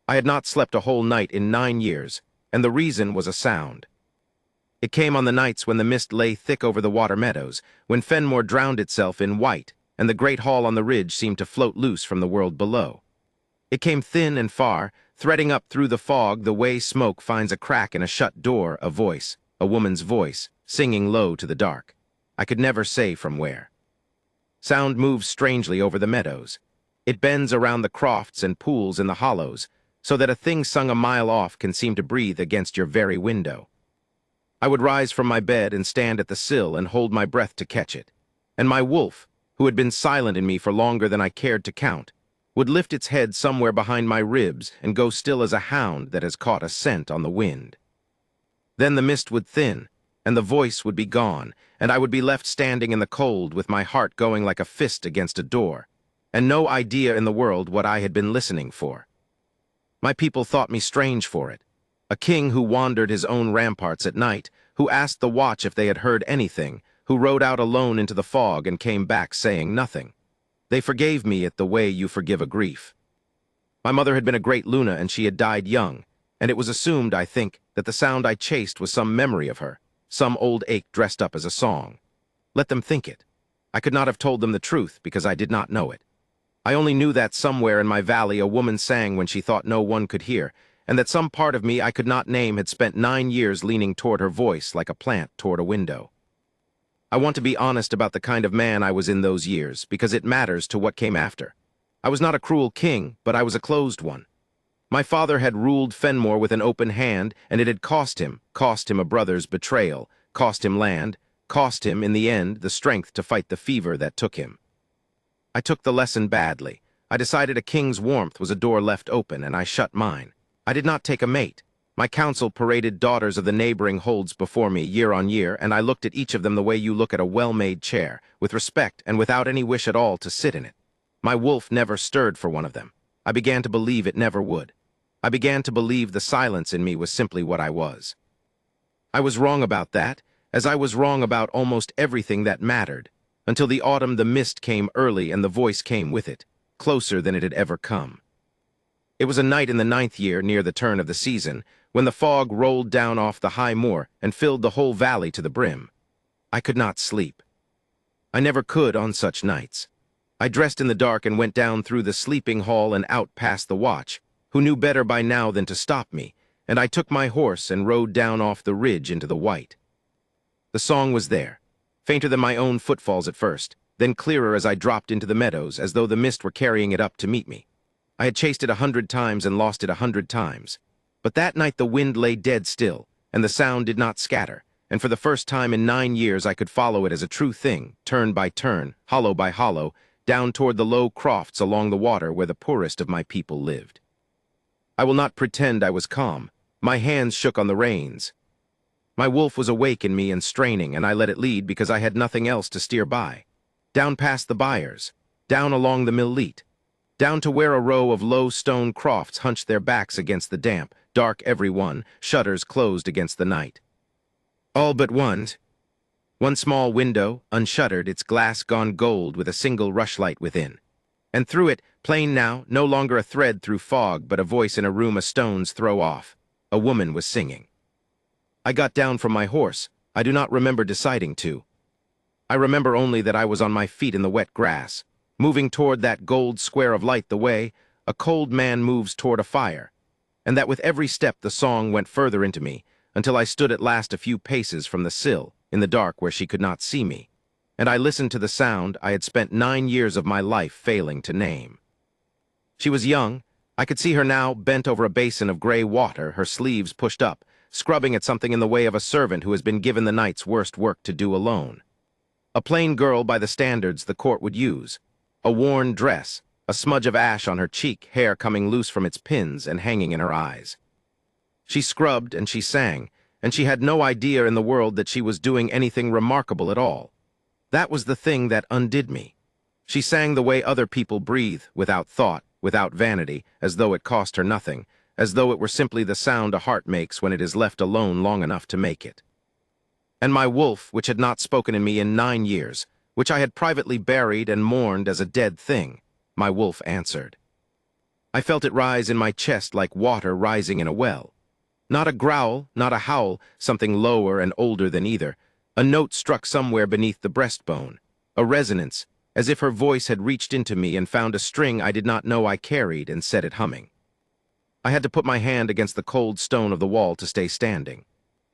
I had not slept a whole night in 9 years, and the reason was a sound. It came on the nights when the mist lay thick over the water meadows, when Fenmore drowned itself in white, and the great hall on the ridge seemed to float loose from the world below. It came thin and far, threading up through the fog the way smoke finds a crack in a shut door, a voice, a woman's voice, singing low to the dark. I could never say from where. Sound moves strangely over the meadows. It bends around the crofts and pools in the hollows, so that a thing sung a mile off can seem to breathe against your very window. I would rise from my bed and stand at the sill and hold my breath to catch it, and my wolf, who had been silent in me for longer than I cared to count, would lift its head somewhere behind my ribs and go still as a hound that has caught a scent on the wind. Then the mist would thin, and the voice would be gone, and I would be left standing in the cold with my heart going like a fist against a door, and no idea in the world what I had been listening for. My people thought me strange for it, a king who wandered his own ramparts at night, who asked the watch if they had heard anything, who rode out alone into the fog and came back saying nothing. They forgave me it the way you forgive a grief. My mother had been a great Luna, and she had died young, and it was assumed, I think, that the sound I chased was some memory of her, some old ache dressed up as a song. Let them think it. I could not have told them the truth because I did not know it. I only knew that somewhere in my valley a woman sang when she thought no one could hear, and that some part of me I could not name had spent 9 years leaning toward her voice like a plant toward a window. I want to be honest about the kind of man I was in those years, because it matters to what came after. I was not a cruel king, but I was a closed one. My father had ruled Fenmore with an open hand, and it had cost him a brother's betrayal, cost him land, cost him, in the end, the strength to fight the fever that took him. I took the lesson badly. I decided a king's warmth was a door left open, and I shut mine. I did not take a mate. My council paraded daughters of the neighboring holds before me year on year, and I looked at each of them the way you look at a well-made chair, with respect and without any wish at all to sit in it. My wolf never stirred for one of them. I began to believe it never would. I began to believe the silence in me was simply what I was. I was wrong about that, as I was wrong about almost everything that mattered, until the autumn the mist came early and the voice came with it, closer than it had ever come. It was a night in the 9th year, near the turn of the season, when the fog rolled down off the high moor and filled the whole valley to the brim. I could not sleep. I never could on such nights. I dressed in the dark and went down through the sleeping hall and out past the watch, who knew better by now than to stop me, and I took my horse and rode down off the ridge into the white. The song was there, fainter than my own footfalls at first, then clearer as I dropped into the meadows, as though the mist were carrying it up to meet me. I had chased it 100 times and lost it 100 times. But that night the wind lay dead still, and the sound did not scatter, and for the first time in 9 years I could follow it as a true thing, turn by turn, hollow by hollow, down toward the low crofts along the water where the poorest of my people lived. I will not pretend I was calm. My hands shook on the reins. My wolf was awake in me and straining, and I let it lead because I had nothing else to steer by. Down past the byres, down along the Millete, down to where a row of low stone crofts hunched their backs against the damp, dark every one, shutters closed against the night. All but one small window, unshuttered, its glass gone gold with a single rushlight within. And through it, plain now, no longer a thread through fog, but a voice in a room a stone's throw off. A woman was singing. I got down from my horse. I do not remember deciding to. I remember only that I was on my feet in the wet grass, moving toward that gold square of light the way a cold man moves toward a fire, and that with every step the song went further into me, until I stood at last a few paces from the sill, in the dark where she could not see me, and I listened to the sound I had spent 9 years of my life failing to name. She was young. I could see her now, bent over a basin of gray water, her sleeves pushed up, scrubbing at something in the way of a servant who has been given the night's worst work to do alone. A plain girl by the standards the court would use, a worn dress, a smudge of ash on her cheek, hair coming loose from its pins and hanging in her eyes. She scrubbed and she sang, and she had no idea in the world that she was doing anything remarkable at all. That was the thing that undid me. She sang the way other people breathe, without thought, without vanity, as though it cost her nothing, as though it were simply the sound a heart makes when it is left alone long enough to make it. And my wolf, which had not spoken in me in 9 years, which I had privately buried and mourned as a dead thing, my wolf answered. I felt it rise in my chest like water rising in a well. Not a growl, not a howl, something lower and older than either. A note struck somewhere beneath the breastbone. A resonance, as if her voice had reached into me and found a string I did not know I carried and set it humming. I had to put my hand against the cold stone of the wall to stay standing.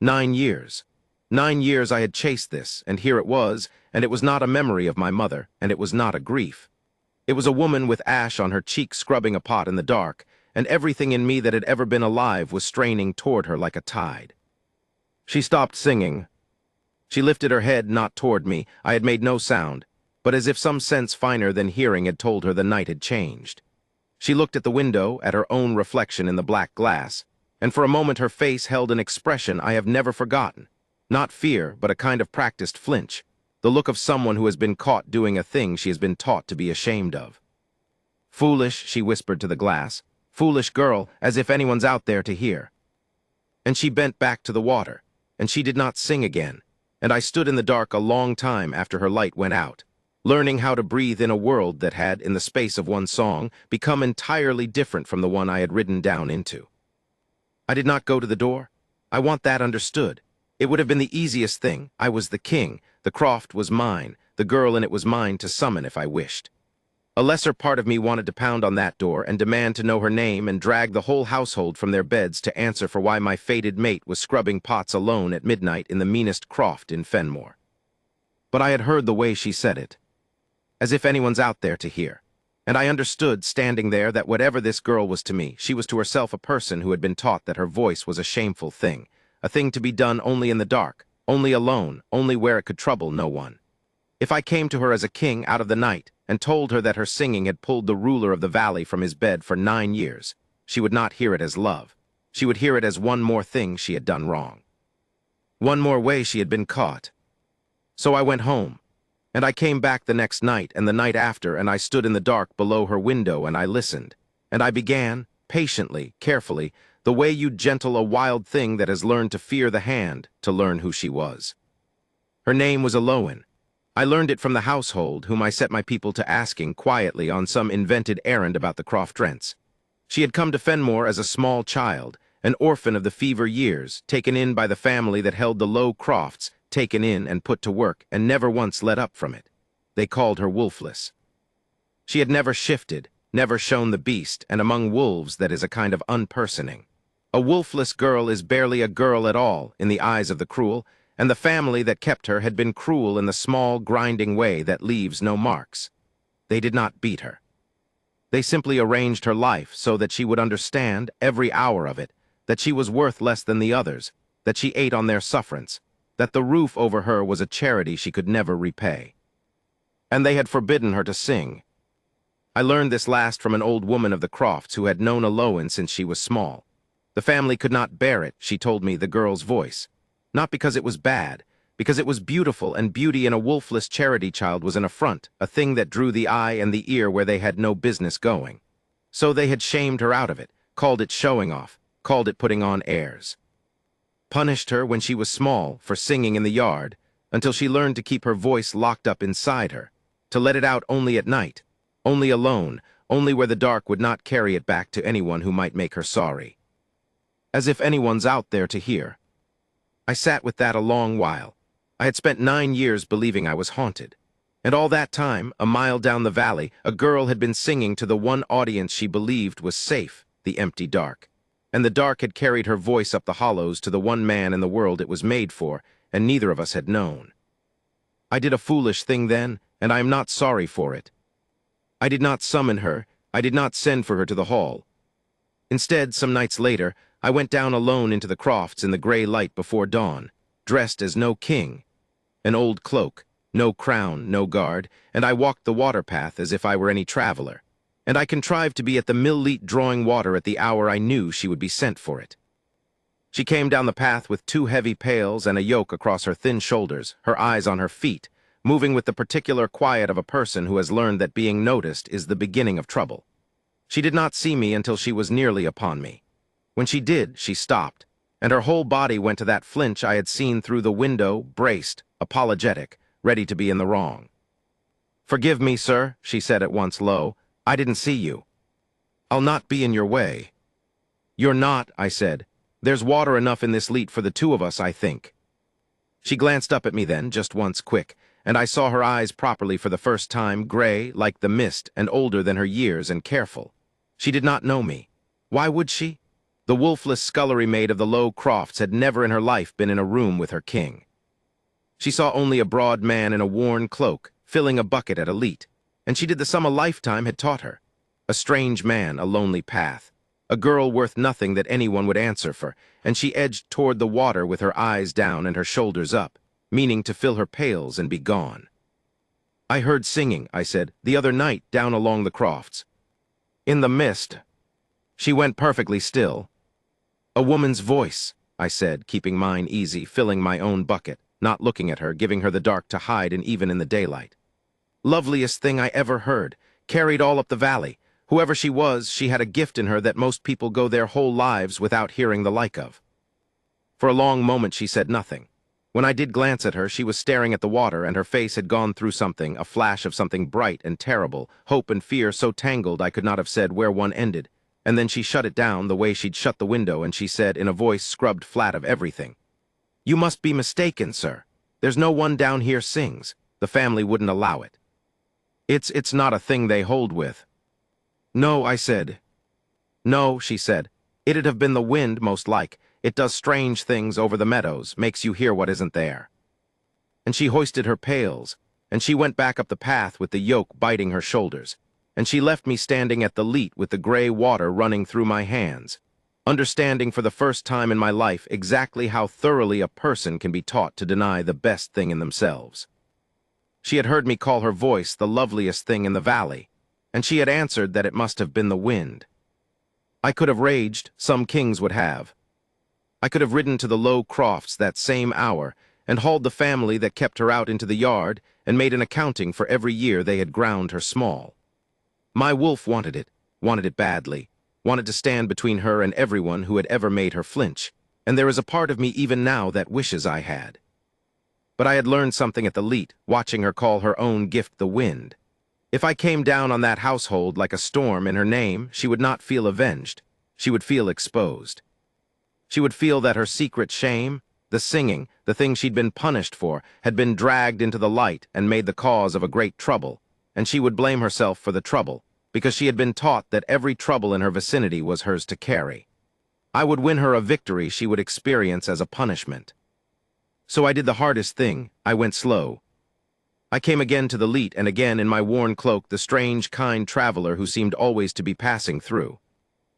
9 years. 9 years I had chased this, and here it was, and it was not a memory of my mother, and it was not a grief. It was a woman with ash on her cheek scrubbing a pot in the dark, and everything in me that had ever been alive was straining toward her like a tide. She stopped singing. She lifted her head not toward me. I had made no sound, but as if some sense finer than hearing had told her the night had changed. She looked at the window, at her own reflection in the black glass, and for a moment her face held an expression I have never forgotten. Not fear, but a kind of practiced flinch, the look of someone who has been caught doing a thing she has been taught to be ashamed of. "Foolish," she whispered to the glass. "Foolish girl, as if anyone's out there to hear." And she bent back to the water, and she did not sing again, and I stood in the dark a long time after her light went out, learning how to breathe in a world that had, in the space of one song, become entirely different from the one I had ridden down into. I did not go to the door. I want that understood. It would have been the easiest thing. I was the king. The croft was mine. The girl in it was mine to summon if I wished. A lesser part of me wanted to pound on that door and demand to know her name and drag the whole household from their beds to answer for why my fated mate was scrubbing pots alone at midnight in the meanest croft in Fenmore. But I had heard the way she said it, as if anyone's out there to hear. And I understood, standing there, that whatever this girl was to me, she was to herself a person who had been taught that her voice was a shameful thing, a thing to be done only in the dark, only alone, only where it could trouble no one. If I came to her as a king out of the night and told her that her singing had pulled the ruler of the valley from his bed for 9 years, she would not hear it as love. She would hear it as one more thing she had done wrong. One more way she had been caught. So I went home. And I came back the next night and the night after, and I stood in the dark below her window and I listened. And I began, patiently, carefully, the way you gentle a wild thing that has learned to fear the hand, to learn who she was. Her name was Aloan. I learned it from the household, whom I set my people to asking quietly on some invented errand about the Croft rents. She had come to Fenmore as a small child, an orphan of the fever years, taken in by the family that held the low crofts, taken in and put to work, and never once let up from it. They called her wolfless. She had never shifted, never shown the beast, and among wolves that is a kind of unpersoning. A wolfless girl is barely a girl at all in the eyes of the cruel, and the family that kept her had been cruel in the small, grinding way that leaves no marks. They did not beat her. They simply arranged her life so that she would understand, every hour of it, that she was worth less than the others, that she ate on their sufferance, that the roof over her was a charity she could never repay. And they had forbidden her to sing. I learned this last from an old woman of the Crofts who had known Aloan since she was small. The family could not bear it, she told me, the girl's voice. Not because it was bad, because it was beautiful, and beauty in a wolfless charity child was an affront, a thing that drew the eye and the ear where they had no business going. So they had shamed her out of it, called it showing off, called it putting on airs. Punished her when she was small for singing in the yard, until she learned to keep her voice locked up inside her, to let it out only at night, only alone, only where the dark would not carry it back to anyone who might make her sorry. As if anyone's out there to hear. I sat with that a long while. I had spent 9 years believing I was haunted. And all that time, a mile down the valley, a girl had been singing to the one audience she believed was safe, the empty dark. And the dark had carried her voice up the hollows to the one man in the world it was made for, and neither of us had known. I did a foolish thing then, and I am not sorry for it. I did not summon her, I did not send for her to the hall. Instead, some nights later, I went down alone into the crofts in the gray light before dawn, dressed as no king, an old cloak, no crown, no guard, and I walked the water path as if I were any traveler. And I contrived to be at the mill-leet drawing water at the hour I knew she would be sent for it. She came down the path with 2 heavy pails and a yoke across her thin shoulders, her eyes on her feet, moving with the particular quiet of a person who has learned that being noticed is the beginning of trouble. She did not see me until she was nearly upon me. When she did, she stopped, and her whole body went to that flinch I had seen through the window, braced, apologetic, ready to be in the wrong. "Forgive me, sir," she said at once low. "I didn't see you." I'll not be in your way." "You're not," I said. "There's water enough in this leat for the two of us, I think." She glanced up at me then, just once quick, and I saw her eyes properly for the first time, gray, like the mist, and older than her years, and careful. She did not know me. Why would she? The wolfless scullery maid of the Low Crofts had never in her life been in a room with her king. She saw only a broad man in a worn cloak, filling a bucket at a leat, and she did the sum a lifetime had taught her. A strange man, a lonely path, a girl worth nothing that anyone would answer for, and she edged toward the water with her eyes down and her shoulders up, meaning to fill her pails and be gone. "I heard singing," I said, "the other night down along the crofts. In the mist." She went perfectly still. "A woman's voice," I said, keeping mine easy, filling my own bucket, not looking at her, giving her the dark to hide and even in the daylight. "Loveliest thing I ever heard, carried all up the valley. Whoever she was, she had a gift in her that most people go their whole lives without hearing the like of." For a long moment she said nothing. When I did glance at her, she was staring at the water, and her face had gone through something, a flash of something bright and terrible, hope and fear so tangled I could not have said where one ended. And then she shut it down the way she'd shut the window, and she said, in a voice scrubbed flat of everything, "You must be mistaken, sir. There's no one down here sings. The family wouldn't allow it. It's not a thing they hold with." "No," I said. "No," she said. "It'd have been the wind, most like. It does strange things over the meadows, makes you hear what isn't there." And she hoisted her pails, and she went back up the path with the yoke biting her shoulders, and she left me standing at the leat with the gray water running through my hands, understanding for the first time in my life exactly how thoroughly a person can be taught to deny the best thing in themselves. She had heard me call her voice the loveliest thing in the valley, and she had answered that it must have been the wind. I could have raged, some kings would have. I could have ridden to the Low Crofts that same hour and hauled the family that kept her out into the yard and made an accounting for every year they had ground her small. My wolf wanted it badly, wanted to stand between her and everyone who had ever made her flinch, and there is a part of me even now that wishes I had. But I had learned something at the leat, watching her call her own gift the wind. If I came down on that household like a storm in her name, she would not feel avenged. She would feel exposed. She would feel that her secret shame, the singing, the thing she'd been punished for, had been dragged into the light and made the cause of a great trouble, and she would blame herself for the trouble, because she had been taught that every trouble in her vicinity was hers to carry. I would win her a victory she would experience as a punishment. So I did the hardest thing. I went slow. I came again to the leat, and again in my worn cloak the strange, kind traveler who seemed always to be passing through.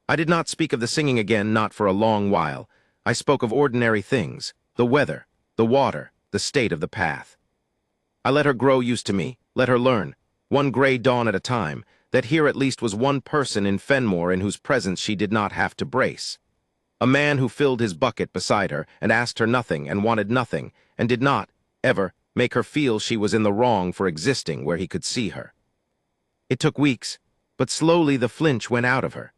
I did not speak of the singing again, not for a long while. I spoke of ordinary things, the weather, the water, the state of the path. I let her grow used to me, let her learn, one gray dawn at a time, that here at least was one person in Fenmore in whose presence she did not have to brace. A man who filled his bucket beside her and asked her nothing and wanted nothing and did not, ever, make her feel she was in the wrong for existing where he could see her. It took weeks, but slowly the flinch went out of her.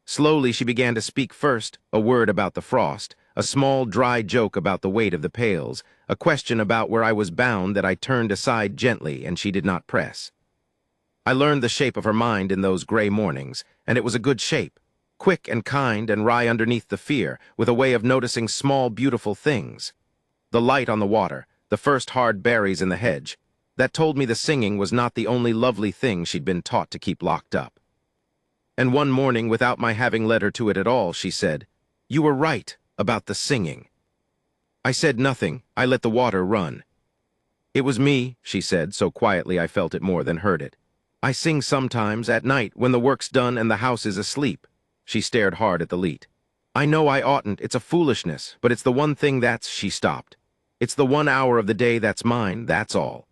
Slowly she began to speak first, a word about the frost, a small dry joke about the weight of the pails, a question about where I was bound that I turned aside gently and she did not press. I learned the shape of her mind in those gray mornings, and it was a good shape, quick and kind and wry underneath the fear, with a way of noticing small beautiful things. The light on the water, the first hard berries in the hedge, that told me the singing was not the only lovely thing she'd been taught to keep locked up. And one morning, without my having led her to it at all, she said, "You were right about the singing." I said nothing. I let the water run. "It was me," she said, so quietly I felt it more than heard it. "I sing sometimes, at night, when the work's done and the house is asleep." She stared hard at the leat. "I know I oughtn't, it's a foolishness, but it's the one thing that's—" She stopped. "It's the 1 hour of the day that's mine, that's all.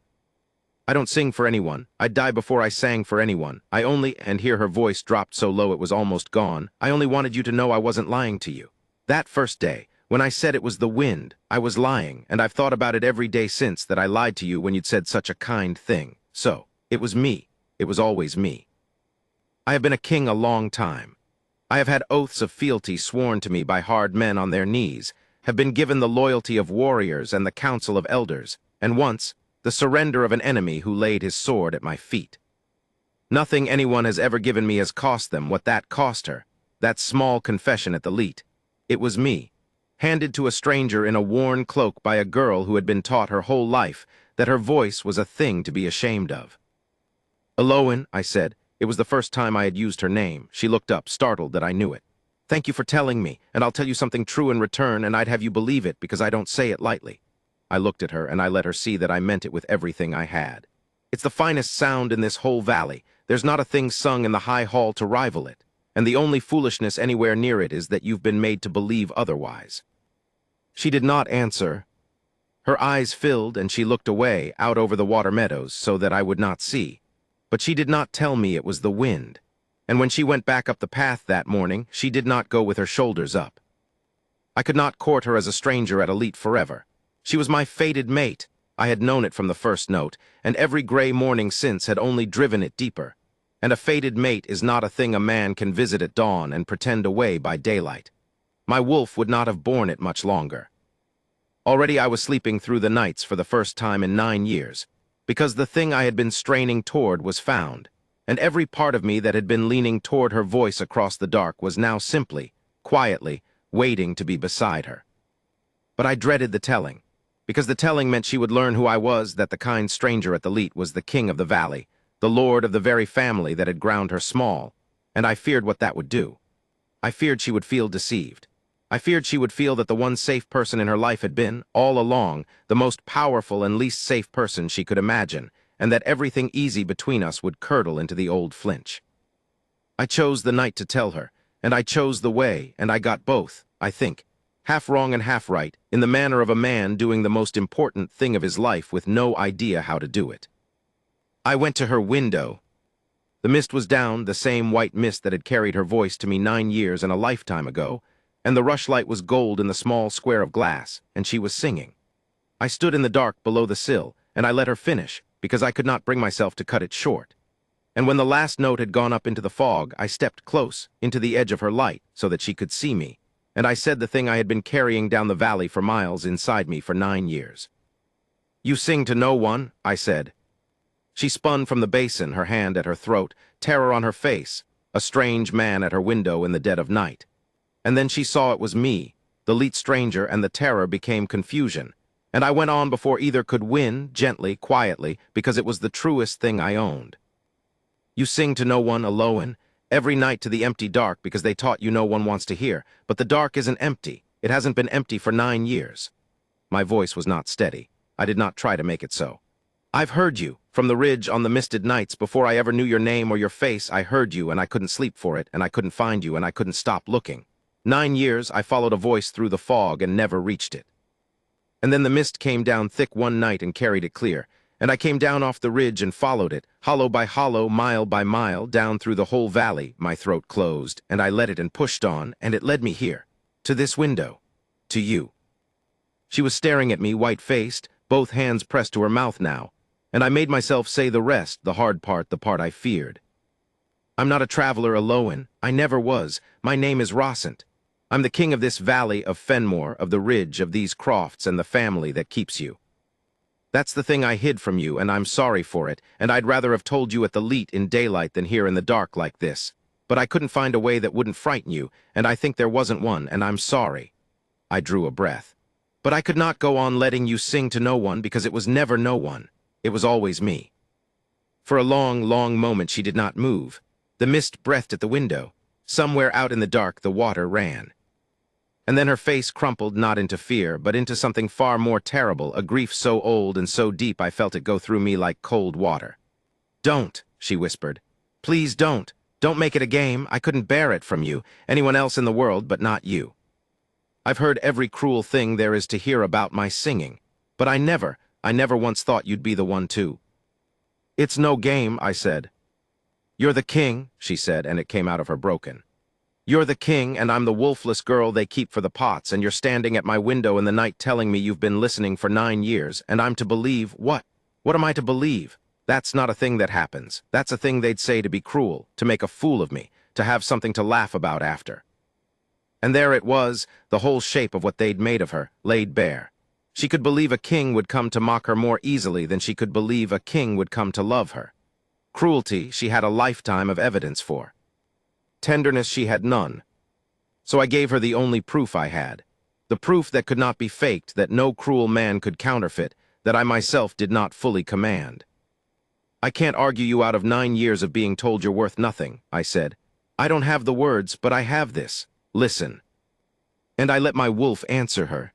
I don't sing for anyone. I'd die before I sang for anyone. I only—" and here her voice dropped so low it was almost gone. "I only wanted you to know I wasn't lying to you. That first day, when I said it was the wind, I was lying, and I've thought about it every day since that I lied to you when you'd said such a kind thing. So, it was me. It was always me. I have been a king a long time. I have had oaths of fealty sworn to me by hard men on their knees, have been given the loyalty of warriors and the counsel of elders, and once, the surrender of an enemy who laid his sword at my feet. Nothing anyone has ever given me has cost them what that cost her. That small confession at the leet. It was me, handed to a stranger in a worn cloak by a girl who had been taught her whole life that her voice was a thing to be ashamed of. "Elowen," I said. It was the first time I had used her name. She looked up, startled that I knew it. "Thank you for telling me, and I'll tell you something true in return, and I'd have you believe it because I don't say it lightly." I looked at her, and I let her see that I meant it with everything I had. "It's the finest sound in this whole valley. There's not a thing sung in the high hall to rival it, and the only foolishness anywhere near it is that you've been made to believe otherwise." She did not answer. Her eyes filled, and she looked away, out over the water meadows, so that I would not see. But she did not tell me it was the wind. And when she went back up the path that morning, she did not go with her shoulders up. I could not court her as a stranger at Elite forever. She was my fated mate. I had known it from the first note, and every gray morning since had only driven it deeper. And a fated mate is not a thing a man can visit at dawn and pretend away by daylight. My wolf would not have borne it much longer. Already I was sleeping through the nights for the first time in 9 years, because the thing I had been straining toward was found, and every part of me that had been leaning toward her voice across the dark was now simply, quietly, waiting to be beside her. But I dreaded the telling, because the telling meant she would learn who I was, that the kind stranger at the leet was the king of the valley, the lord of the very family that had ground her small, and I feared what that would do. I feared she would feel deceived. I feared she would feel that the one safe person in her life had been, all along, the most powerful and least safe person she could imagine, and that everything easy between us would curdle into the old flinch. I chose the night to tell her, and I chose the way, and I got both, I think, half wrong and half right, in the manner of a man doing the most important thing of his life with no idea how to do it. I went to her window. The mist was down, the same white mist that had carried her voice to me 9 years and a lifetime ago, and the rushlight was gold in the small square of glass, and she was singing. I stood in the dark below the sill, and I let her finish, because I could not bring myself to cut it short. And when the last note had gone up into the fog, I stepped close, into the edge of her light, so that she could see me, and I said the thing I had been carrying down the valley for miles inside me for 9 years. "You sing to no one," I said. She spun from the basin, her hand at her throat, terror on her face, a strange man at her window in the dead of night. And then she saw it was me, the leet stranger, and the terror became confusion. And I went on before either could win, gently, quietly, because it was the truest thing I owned. "You sing to no one, Elowen, every night to the empty dark because they taught you no one wants to hear. But the dark isn't empty. It hasn't been empty for 9 years. My voice was not steady. I did not try to make it so. "I've heard you. From the ridge on the misted nights, before I ever knew your name or your face, I heard you, and I couldn't sleep for it, and I couldn't find you, and I couldn't stop looking. 9 years, I followed a voice through the fog and never reached it. And then the mist came down thick one night and carried it clear, and I came down off the ridge and followed it, hollow by hollow, mile by mile, down through the whole valley. My throat closed, and I let it and pushed on, and it led me here, to this window, to you." She was staring at me, white-faced, both hands pressed to her mouth now, and I made myself say the rest, the hard part, the part I feared. "I'm not a traveler, Elowen. I never was. My name is Rossant. I'm the king of this valley of Fenmore, of the ridge, of these crofts, and the family that keeps you. That's the thing I hid from you, and I'm sorry for it, and I'd rather have told you at the leet in daylight than here in the dark like this. But I couldn't find a way that wouldn't frighten you, and I think there wasn't one, and I'm sorry." I drew a breath. "But I could not go on letting you sing to no one because it was never no one. It was always me." For a long, long moment she did not move. The mist breathed at the window. Somewhere out in the dark the water ran. And then her face crumpled not into fear, but into something far more terrible, a grief so old and so deep I felt it go through me like cold water. "Don't," she whispered. "Please don't. Don't make it a game. I couldn't bear it from you, anyone else in the world, but not you. I've heard every cruel thing there is to hear about my singing, but I never once thought you'd be the one too." "It's no game," I said. "You're the king," she said, and it came out of her broken. "You're the king, and I'm the wolfless girl they keep for the pots, and you're standing at my window in the night telling me you've been listening for 9 years, and I'm to believe what? What am I to believe? That's not a thing that happens. That's a thing they'd say to be cruel, to make a fool of me, to have something to laugh about after." And there it was, the whole shape of what they'd made of her, laid bare. She could believe a king would come to mock her more easily than she could believe a king would come to love her. Cruelty she had a lifetime of evidence for. Tenderness she had none. So I gave her the only proof I had. The proof that could not be faked, that no cruel man could counterfeit, that I myself did not fully command. I can't argue you out of 9 years of being told you're worth nothing, I said. I don't have the words, but I have this. Listen. And I let my wolf answer her.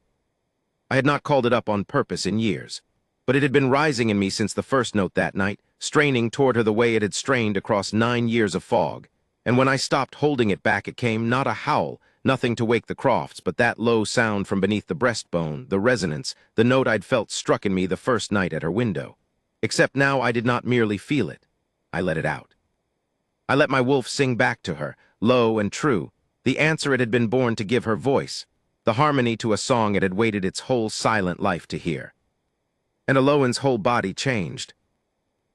I had not called it up on purpose in years, but it had been rising in me since the first note that night, straining toward her the way it had strained across 9 years of fog. And when I stopped holding it back, it came, not a howl, nothing to wake the Crofts, but that low sound from beneath the breastbone, the resonance, the note I'd felt struck in me the first night at her window. Except now I did not merely feel it. I let it out. I let my wolf sing back to her, low and true, the answer it had been born to give her voice, the harmony to a song it had waited its whole silent life to hear. And Eloin's whole body changed.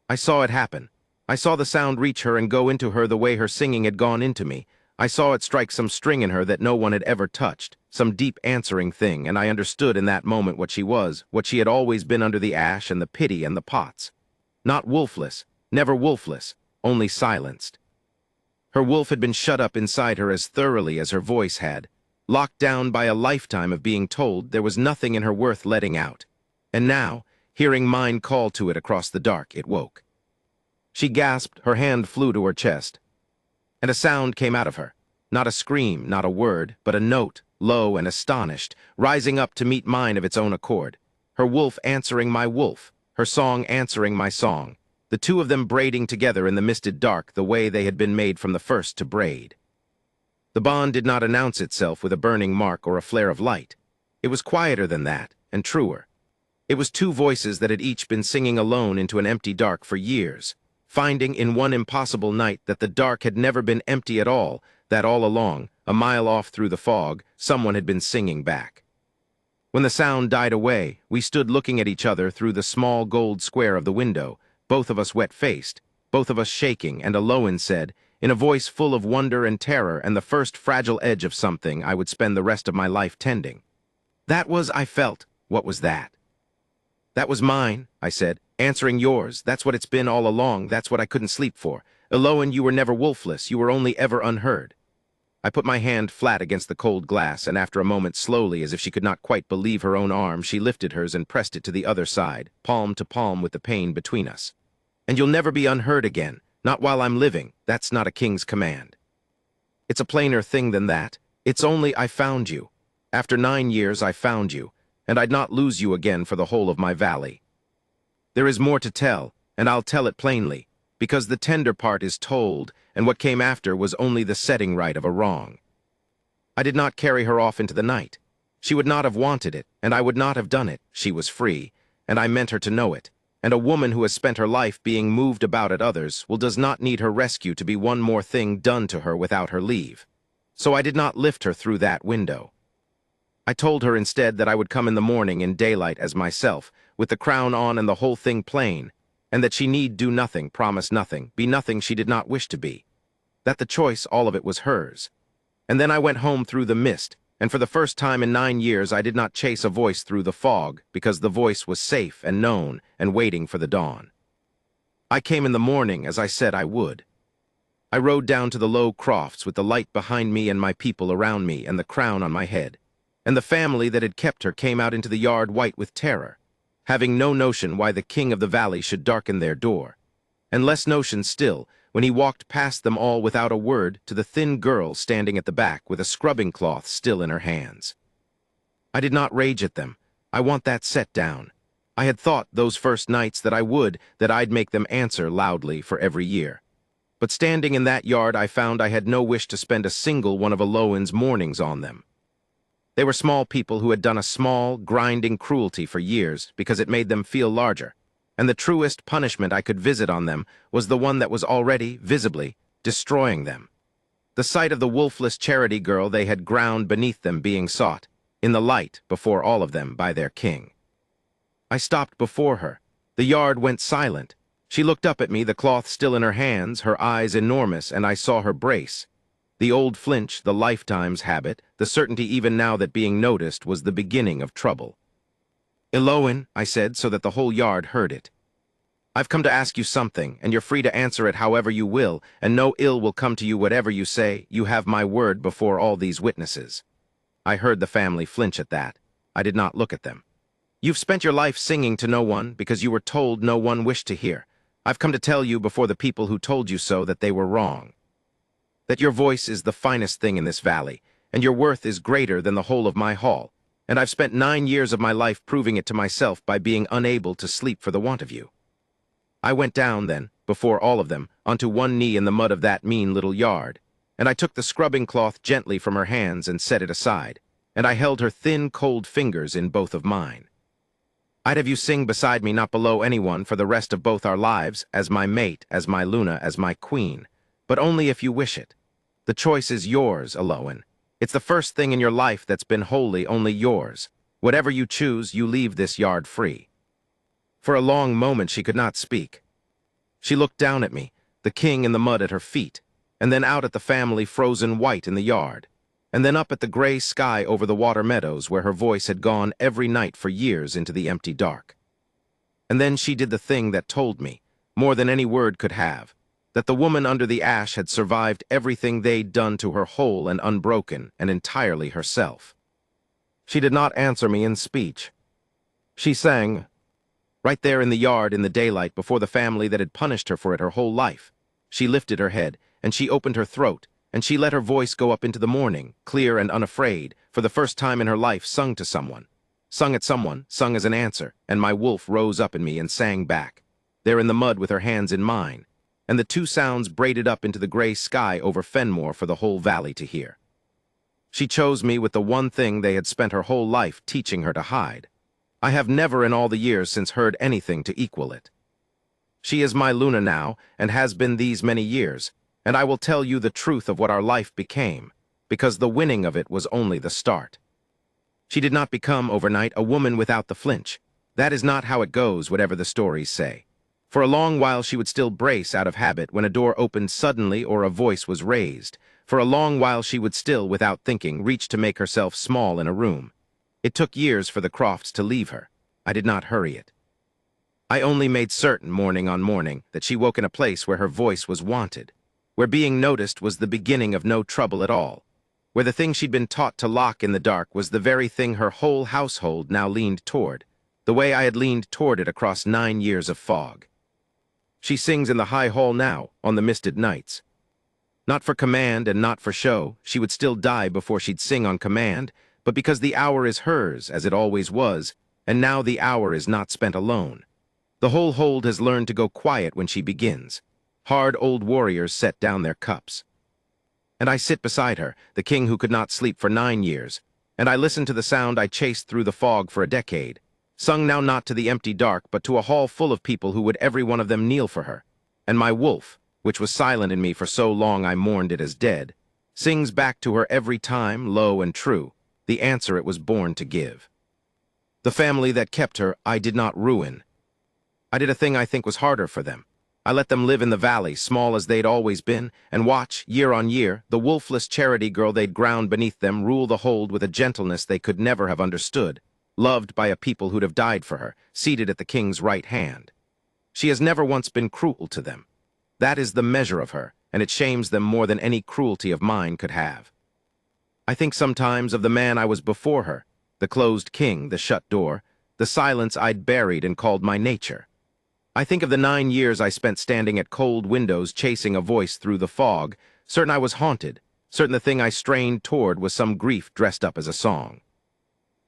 I saw it happen. I saw the sound reach her and go into her the way her singing had gone into me. I saw it strike some string in her that no one had ever touched, some deep answering thing, and I understood in that moment what she was, what she had always been under the ash and the pity and the pots. Not wolfless, never wolfless, only silenced. Her wolf had been shut up inside her as thoroughly as her voice had, locked down by a lifetime of being told there was nothing in her worth letting out. And now, hearing mine call to it across the dark, it woke. She gasped, her hand flew to her chest, and a sound came out of her. Not a scream, not a word, but a note, low and astonished, rising up to meet mine of its own accord. Her wolf answering my wolf, her song answering my song, the two of them braiding together in the misted dark the way they had been made from the first to braid. The bond did not announce itself with a burning mark or a flare of light. It was quieter than that, and truer. It was two voices that had each been singing alone into an empty dark for years, finding in one impossible night that the dark had never been empty at all, that all along, a mile off through the fog, someone had been singing back. When the sound died away, we stood looking at each other through the small gold square of the window, both of us wet-faced, both of us shaking, and Eloin said, in a voice full of wonder and terror and the first fragile edge of something I would spend the rest of my life tending. That was, I felt, what was that? That was mine, I said, answering yours. That's what it's been all along. That's what I couldn't sleep for. Eloin, you were never wolfless. You were only ever unheard. I put my hand flat against the cold glass, and after a moment, slowly, as if she could not quite believe her own arm, she lifted hers and pressed it to the other side, palm to palm with the pane between us. And you'll never be unheard again. Not while I'm living. That's not a king's command. It's a plainer thing than that. It's only I found you. After 9 years, I found you, and I'd not lose you again for the whole of my valley. There is more to tell, and I'll tell it plainly, because the tender part is told, and what came after was only the setting right of a wrong. I did not carry her off into the night. She would not have wanted it, and I would not have done it. She was free, and I meant her to know it. And a woman who has spent her life being moved about at others does not need her rescue to be one more thing done to her without her leave. So I did not lift her through that window. I told her instead that I would come in the morning in daylight as myself, with the crown on and the whole thing plain, and that she need do nothing, promise nothing, be nothing she did not wish to be. That the choice, all of it, was hers. And then I went home through the mist, and for the first time in 9 years I did not chase a voice through the fog, because the voice was safe and known and waiting for the dawn. I came in the morning as I said I would. I rode down to the low crofts with the light behind me and my people around me and the crown on my head. And the family that had kept her came out into the yard white with terror, having no notion why the king of the valley should darken their door, and less notion still when he walked past them all without a word to the thin girl standing at the back with a scrubbing cloth still in her hands. I did not rage at them. I want that set down. I had thought those first nights that I'd make them answer loudly for every year. But standing in that yard I found I had no wish to spend a single one of Eloin's mornings on them. They were small people who had done a small, grinding cruelty for years because it made them feel larger, and the truest punishment I could visit on them was the one that was already, visibly, destroying them. The sight of the wolfless charity girl they had ground beneath them being sought, in the light, before all of them, by their king. I stopped before her. The yard went silent. She looked up at me, the cloth still in her hands, her eyes enormous, and I saw her brace. The old flinch, the lifetime's habit, the certainty even now that being noticed was the beginning of trouble. "Eloin," I said, so that the whole yard heard it. I've come to ask you something, and you're free to answer it however you will, and no ill will come to you whatever you say. You have my word before all these witnesses." I heard the family flinch at that. I did not look at them. "You've spent your life singing to no one because you were told no one wished to hear. I've come to tell you before the people who told you so that they were wrong. That your voice is the finest thing in this valley, and your worth is greater than the whole of my hall, and I've spent 9 years of my life proving it to myself by being unable to sleep for the want of you." I went down then, before all of them, onto one knee in the mud of that mean little yard, and I took the scrubbing cloth gently from her hands and set it aside, and I held her thin, cold fingers in both of mine. "I'd have you sing beside me, not below anyone, for the rest of both our lives, as my mate, as my Luna, as my queen, but only if you wish it. The choice is yours, Aloan. It's the first thing in your life that's been wholly only yours. Whatever you choose, you leave this yard free." For a long moment she could not speak. She looked down at me, the king in the mud at her feet, and then out at the family frozen white in the yard, and then up at the gray sky over the water meadows where her voice had gone every night for years into the empty dark. And then she did the thing that told me, more than any word could have, that the woman under the ash had survived everything they'd done to her whole and unbroken and entirely herself. She did not answer me in speech. She sang, right there in the yard in the daylight before the family that had punished her for it her whole life. She lifted her head, and she opened her throat, and she let her voice go up into the morning, clear and unafraid, for the first time in her life sung to someone. Sung at someone, sung as an answer, and my wolf rose up in me and sang back, there in the mud with her hands in mine, and the two sounds braided up into the gray sky over Fenmore for the whole valley to hear. She chose me with the one thing they had spent her whole life teaching her to hide. I have never in all the years since heard anything to equal it. She is my Luna now, and has been these many years, and I will tell you the truth of what our life became, because the winning of it was only the start. She did not become, overnight, a woman without the flinch. That is not how it goes, whatever the stories say. For a long while she would still brace out of habit when a door opened suddenly or a voice was raised. For a long while she would still, without thinking, reach to make herself small in a room. It took years for the Crofts to leave her. I did not hurry it. I only made certain, morning on morning, that she woke in a place where her voice was wanted, where being noticed was the beginning of no trouble at all, where the thing she'd been taught to lock in the dark was the very thing her whole household now leaned toward, the way I had leaned toward it across 9 years of fog. She sings in the high hall now, on the misted nights. Not for command and not for show, she would still die before she'd sing on command, but because the hour is hers, as it always was, and now the hour is not spent alone. The whole hold has learned to go quiet when she begins. Hard old warriors set down their cups. And I sit beside her, the king who could not sleep for 9 years, and I listen to the sound I chased through the fog for a decade, sung now not to the empty dark, but to a hall full of people who would every one of them kneel for her. And my wolf, which was silent in me for so long I mourned it as dead, sings back to her every time, low and true, the answer it was born to give. The family that kept her I did not ruin. I did a thing I think was harder for them. I let them live in the valley, small as they'd always been, and watch, year on year, the wolfless charity girl they'd ground beneath them rule the hold with a gentleness they could never have understood, loved by a people who'd have died for her, seated at the king's right hand. She has never once been cruel to them. That is the measure of her, and it shames them more than any cruelty of mine could have. I think sometimes of the man I was before her, the closed king, the shut door, the silence I'd buried and called my nature. I think of the 9 years I spent standing at cold windows chasing a voice through the fog, certain I was haunted, certain the thing I strained toward was some grief dressed up as a song.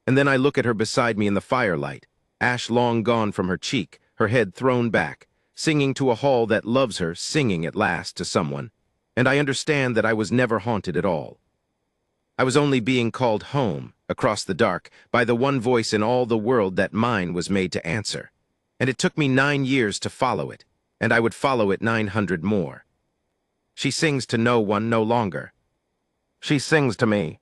And then I look at her beside me in the firelight, ash long gone from her cheek, her head thrown back, singing to a hall that loves her, singing at last to someone, and I understand that I was never haunted at all. I was only being called home, across the dark, by the one voice in all the world that mine was made to answer. And it took me 9 years to follow it, and I would follow it 900 more. She sings to no one no longer. She sings to me,